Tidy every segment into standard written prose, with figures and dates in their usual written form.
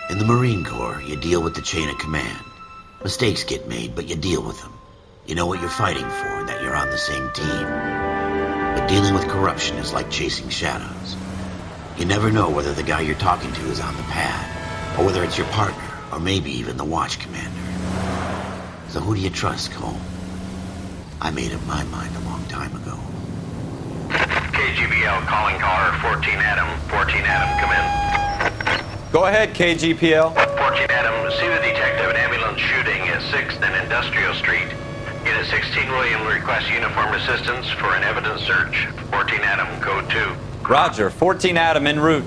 In the Marine Corps, you deal with the chain of command. Mistakes get made, but you deal with them. You know what you're fighting for and that you're on the same team. But dealing with corruption is like chasing shadows. You never know whether the guy you're talking to is on the pad, or whether it's your partner, or maybe even the watch commander. So who do you trust, Cole? I made up my mind a long time ago. KGBL calling caller 14 Adam. 14 Adam, come in. Go ahead, KGPL. 14 Adam, see the detective, an ambulance shooting at 6th and Industrial Street. Unit 16 William requests uniform assistance for an evidence search. 14 Adam, code 2. Roger, 14 Adam en route.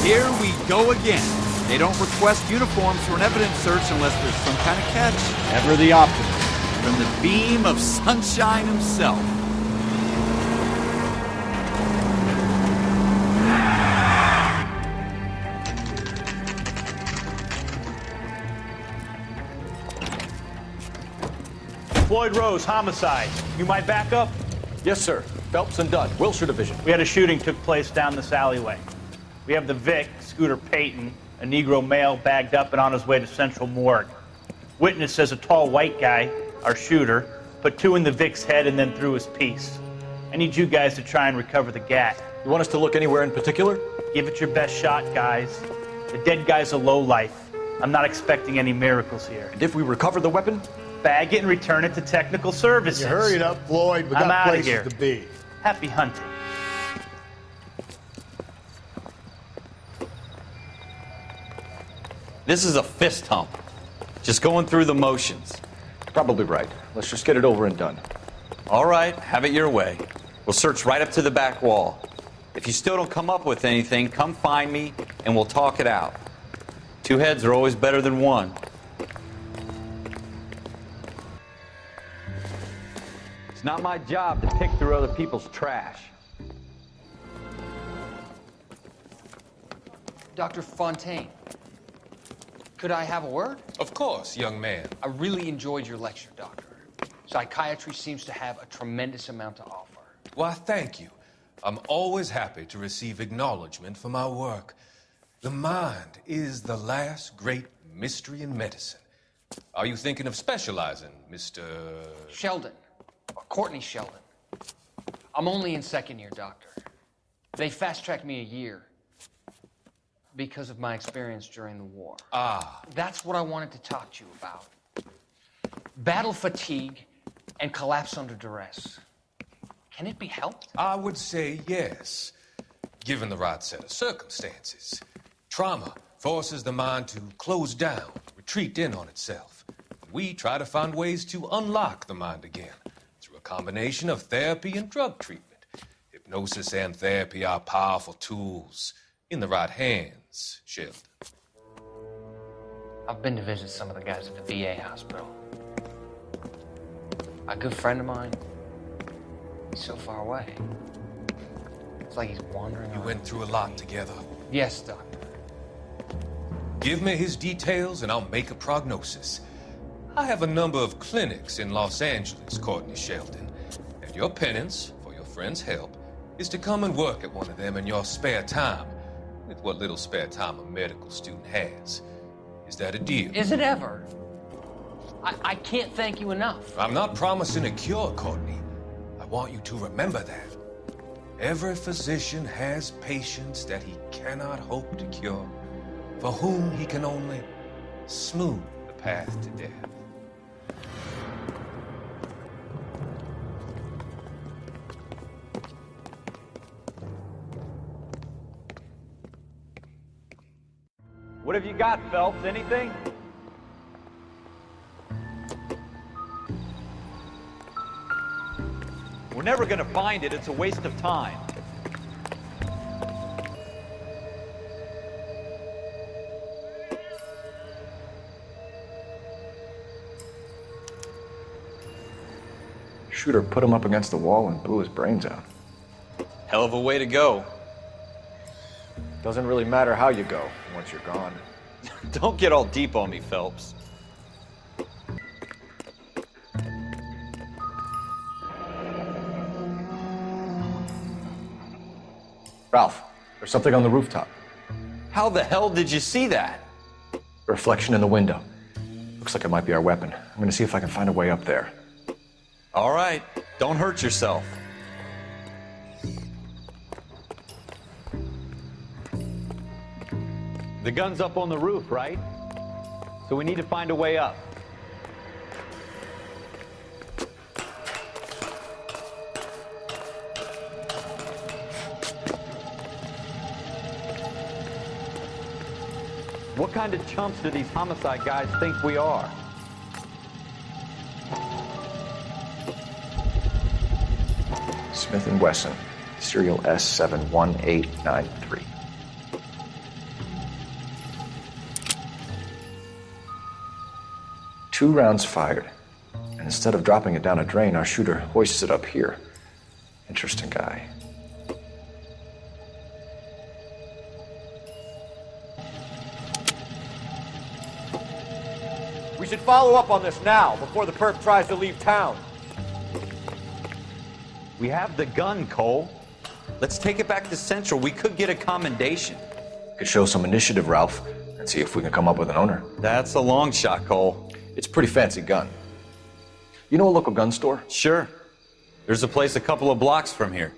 Here we go again. They don't request uniforms for an evidence search unless there's some kind of catch. Ever the optimist. From the beam of sunshine himself. Floyd Rose, homicide. You might back up? Yes, sir. Phelps and Dunn, Wilshire Division. We had a shooting took place down this alleyway. We have the Vic, Scooter Payton, a Negro male bagged up and on his way to Central Morgue. Witness says a tall white guy, our shooter, put 2 in the Vic's head and then threw his piece. I need you guys to try and recover the gat. You want us to look anywhere in particular? Give it your best shot, guys. The dead guy's a lowlife. I'm not expecting any miracles here. And if we recover the weapon? Bag it and return it to technical services. You hurried up, Floyd. We I'm got outta places here. to be. Happy hunting. This is a fist hump. Just going through the motions. Probably right. Let's just get it over and done. All right, have it your way. We'll search right up to the back wall. If you still don't come up with anything, come find me and we'll talk it out. 2 heads are always better than 1. It's not my job to pick through other people's trash. Dr. Fontaine, could I have a word? Of course, young man. I really enjoyed your lecture, Doctor. Psychiatry seems to have a tremendous amount to offer. Why, thank you. I'm always happy to receive acknowledgement for my work. The mind is the last great mystery in medicine. Are you thinking of specializing, Mr. Sheldon, or Courtney Sheldon. I'm only in 2nd year, Doctor. They fast-tracked me a year because of my experience during the war. Ah. That's what I wanted to talk to you about. Battle fatigue and collapse under duress. Can it be helped? I would say yes, given the right set of circumstances. Trauma forces the mind to close down, retreat in on itself. We try to find ways to unlock the mind again through a combination of therapy and drug treatment. Hypnosis and therapy are powerful tools in the right hands, Sheldon. I've been to visit some of the guys at the VA hospital. A good friend of mine, he's so far away. It's like he's wandering You around. went through a lot together. Yes, Doctor. Give me his details and I'll make a prognosis. I have a number of clinics in Los Angeles, Courtney Sheldon, and your penance, for your friend's help, is to come and work at one of them in your spare time, with what little spare time a medical student has. Is that a deal? Is it ever? I can't thank you enough. I'm not promising a cure, Courtney. I want you to remember that. Every physician has patients that he cannot hope to cure, for whom he can only smooth the path to death. What have you got, Phelps? Anything? We're never gonna find it. It's a waste of time. Shooter put him up against the wall and blew his brains out. Hell of a way to go. Doesn't really matter how you go once you're gone. Don't get all deep on me, Phelps. Ralph, there's something on the rooftop. How the hell did you see that? A reflection in the window. Looks like it might be our weapon. I'm gonna see if I can find a way up there. All right, don't hurt yourself. The gun's up on the roof, right? So we need to find a way up. What kind of chumps do these homicide guys think we are? Smith & Wesson, serial S71893. Two rounds fired, and instead of dropping it down a drain, our shooter hoists it up here. Interesting guy. We should follow up on this now, before the perp tries to leave town. We have the gun, Cole. Let's take it back to Central. We could get a commendation. Could show some initiative, Ralph, and see if we can come up with an owner. That's a long shot, Cole. It's a pretty fancy gun. You know a local gun store? Sure. There's a place a couple of blocks from here.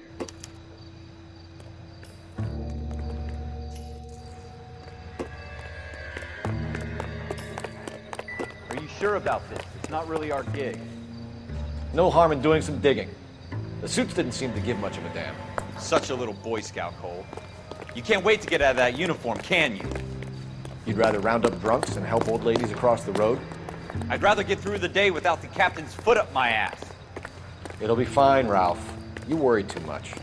Are you sure about this? It's not really our gig. No harm in doing some digging. The suits didn't seem to give much of a damn. Such a little Boy Scout, Cole. You can't wait to get out of that uniform, can you? You'd rather round up drunks and help old ladies across the road? I'd rather get through the day without the captain's foot up my ass. It'll be fine, Ralph. You worry too much.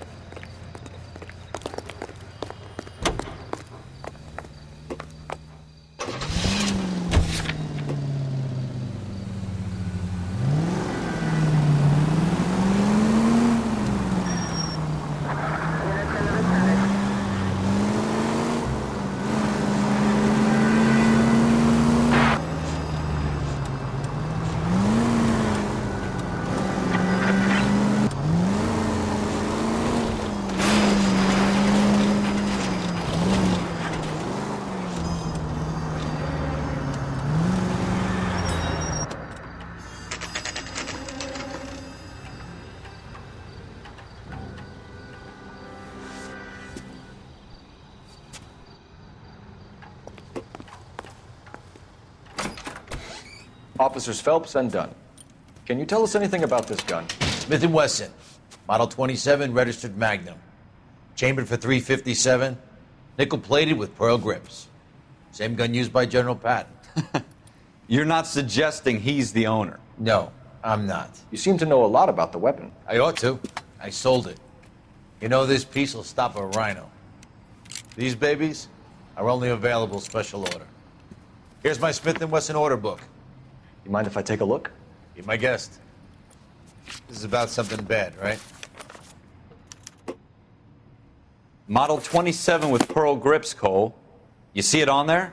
Officers Phelps and Dunn. Can you tell us anything about this gun? Smith & Wesson, Model 27, registered Magnum. Chambered for .357, nickel-plated with pearl grips. Same gun used by General Patton. You're not suggesting he's the owner? No, I'm not. You seem to know a lot about the weapon. I ought to. I sold it. You know, this piece will stop a rhino. These babies are only available special order. Here's my Smith & Wesson order book. You mind if I take a look? Be my guest. This is about something bad, right? Model 27 with pearl grips, Cole. You see it on there?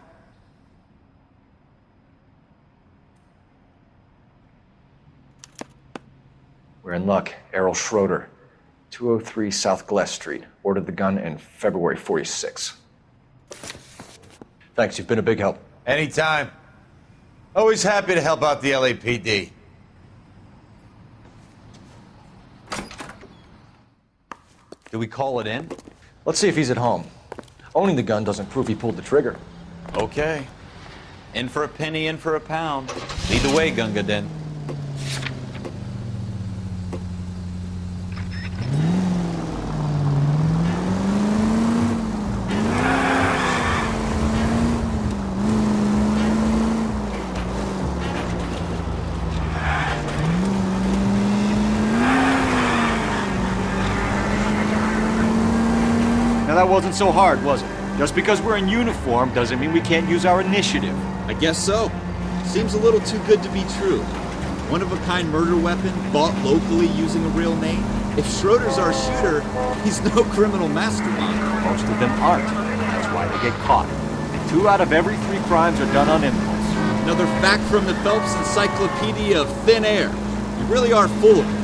We're in luck. Errol Schroeder, 203 South Glass Street. Ordered the gun in February '46. Thanks, you've been a big help. Anytime. Always happy to help out the LAPD. Do we call it in? Let's see if he's at home. Owning the gun doesn't prove he pulled the trigger. Okay. In for a penny, in for a pound. Lead the way, Gunga Din. That wasn't so hard, was it? Just because we're in uniform doesn't mean we can't use our initiative. I guess so. Seems a little too good to be true. One-of-a-kind murder weapon bought locally using a real name. If Schroeder's our shooter, he's no criminal mastermind. Most of them aren't. That's why they get caught. 2 out of every 3 crimes are done on impulse. Another fact from the Phelps Encyclopedia of Thin Air. You really are full of it.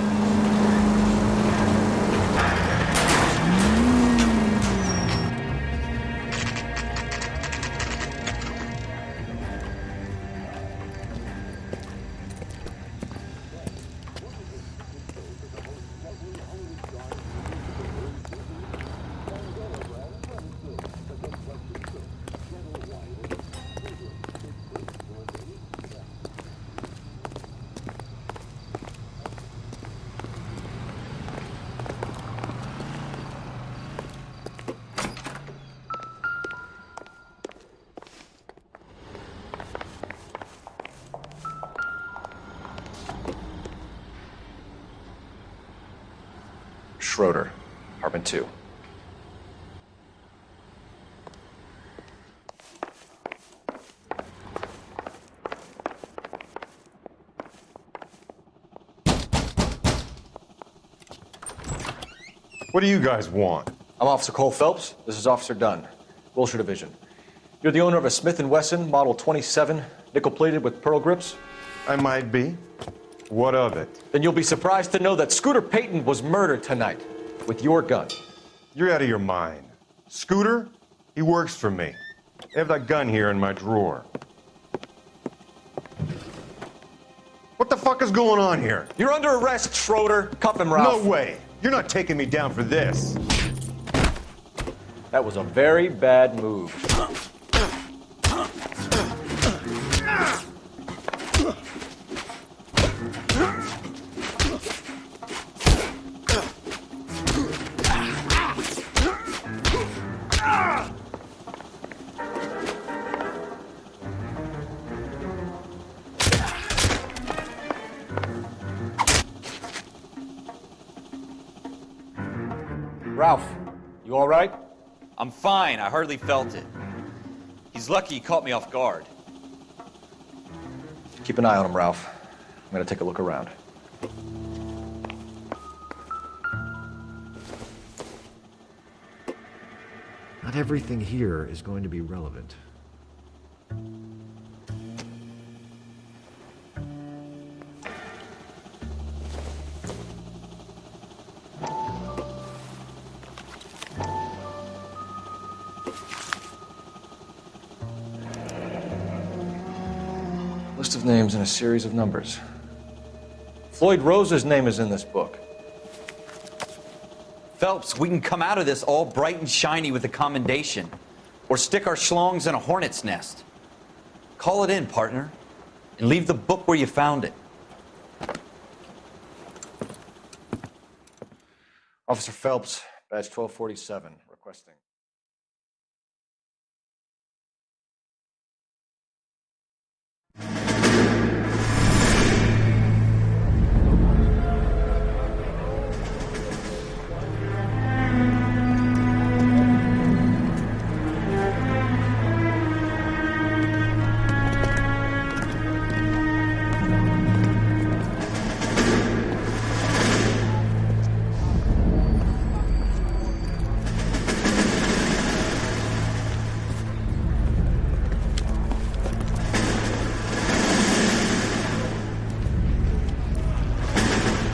Schroeder, apartment 2. What do you guys want? I'm Officer Cole Phelps. This is Officer Dunn, Wilshire Division. You're the owner of a Smith & Wesson Model 27, nickel-plated with pearl grips? I might be. What of it? Then you'll be surprised to know that Scooter Payton was murdered tonight with your gun. You're out of your mind. Scooter? He works for me. I have that gun here in my drawer. What the fuck is going on here? You're under arrest, Schroeder. Cuff him, Ralph. No way. You're not taking me down for this. That was a very bad move. Ralph, you all right? I'm fine. I hardly felt it. He's lucky he caught me off guard. Keep an eye on him, Ralph. I'm gonna take a look around. Not everything here is going to be relevant. List of names and a series of numbers. Floyd Rose's name is in this book. Phelps, we can come out of this all bright and shiny with a commendation, or stick our schlongs in a hornet's nest. Call it in, partner, and leave the book where you found it. Officer Phelps, badge 1247, requesting.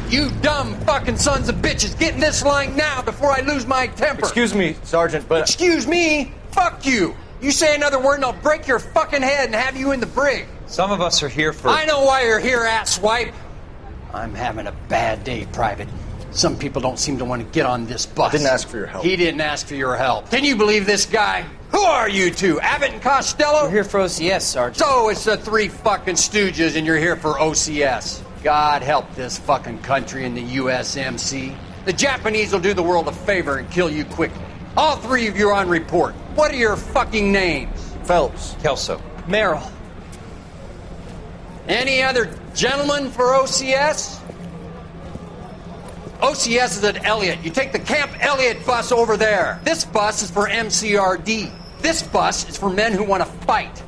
You dumb fucking sons of bitches, get in this line now before I lose my temper. Excuse me, Sergeant, but... Excuse me? Fuck you. You say another word and I'll break your fucking head and have you in the brig. Some of us are here for... I know why you're here, asswipe. I'm having a bad day, Private. Some people don't seem to want to get on this bus. I didn't ask for your help. He didn't ask for your help. Can you believe this guy? Who are you two? Abbott and Costello? We're here for OCS, Sergeant. So it's the three fucking stooges and you're here for OCS. God help this fucking country and the USMC. The Japanese will do the world a favor and kill you quickly. All three of you are on report. What are your fucking names? Phelps. Kelso. Merrill. Any other gentlemen for OCS? OCS is at Elliott. You take the Camp Elliott bus over there. This bus is for MCRD. This bus is for men who want to fight.